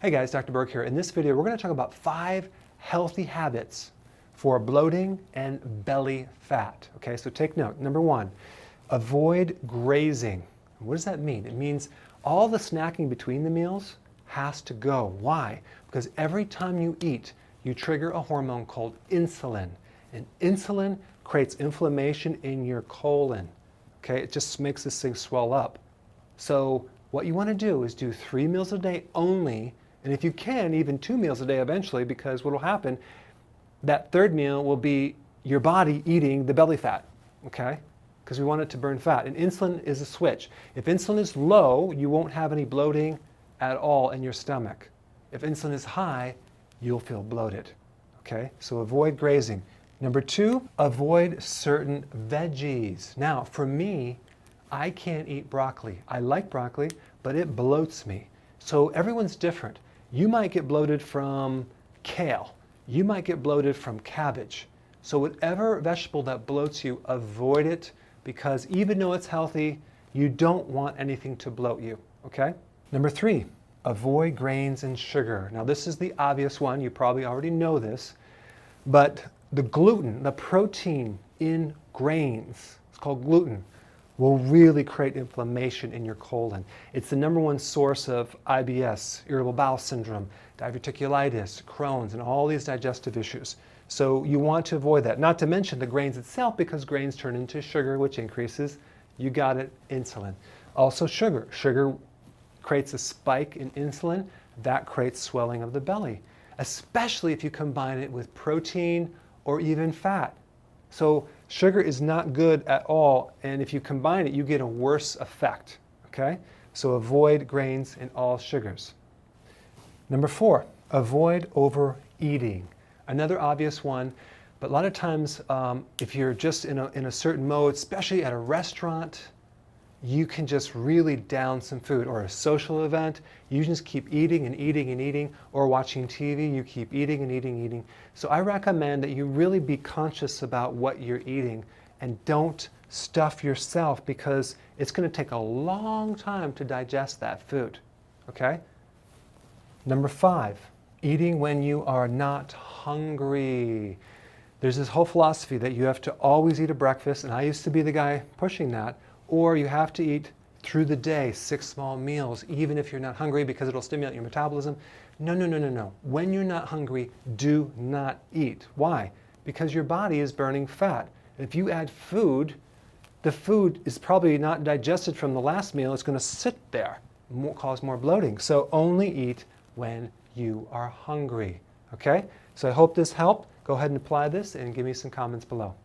Hey guys, Dr. Berg here. In this video, we're going to talk about 5 healthy habits for bloating and belly fat. Okay, so take note. Number 1, avoid grazing. What does that mean? It means all the snacking between the meals has to go. Why? Because every time you eat, you trigger a hormone called insulin. And insulin creates inflammation in your colon. Okay, it just makes this thing swell up. So what you want to do is do 3 meals a day only. And if you can, even 2 meals a day eventually, because what will happen, that third meal will be your body eating the belly fat, okay? Because we want it to burn fat. And insulin is a switch. If insulin is low, you won't have any bloating at all in your stomach. If insulin is high, you'll feel bloated, okay? So avoid grazing. Number 2, avoid certain veggies. Now, for me, I can't eat broccoli. I like broccoli, but it bloats me. So everyone's different. You might get bloated from kale. You might get bloated from cabbage. So whatever vegetable that bloats you, avoid it, because even though it's healthy, you don't want anything to bloat you, okay? Number 3, avoid grains and sugar. Now this is the obvious one. You probably already know this, but the gluten, the protein in grains, it's called gluten, will really create inflammation in your colon. It's the #1 source of IBS, irritable bowel syndrome, diverticulitis, Crohn's, and all these digestive issues. So you want to avoid that. Not to mention the grains itself, because grains turn into sugar, which increases, you got it, insulin. Also sugar. Sugar creates a spike in insulin. That creates swelling of the belly, especially if you combine it with protein or even fat. So sugar is not good at all, and if you combine it, you get a worse effect, okay? So avoid grains and all sugars. Number 4, avoid overeating. Another obvious one, but a lot of times if you're just in a certain mode, especially at a restaurant, you can just really down some food, or a social event, you just keep eating and eating and eating, or watching TV, you keep eating and eating and eating. So I recommend that you really be conscious about what you're eating and don't stuff yourself, because it's going to take a long time to digest that food, okay? Number 5, eating when you are not hungry. There's this whole philosophy that you have to always eat a breakfast, and I used to be the guy pushing that. Or you have to eat through the day, 6 small meals, even if you're not hungry, because it'll stimulate your metabolism. No, no, no, no, no. When you're not hungry, do not eat. Why? Because your body is burning fat. If you add food, the food is probably not digested from the last meal. It's going to sit there, cause more bloating. So only eat when you are hungry. Okay? So I hope this helped. Go ahead and apply this and give me some comments below.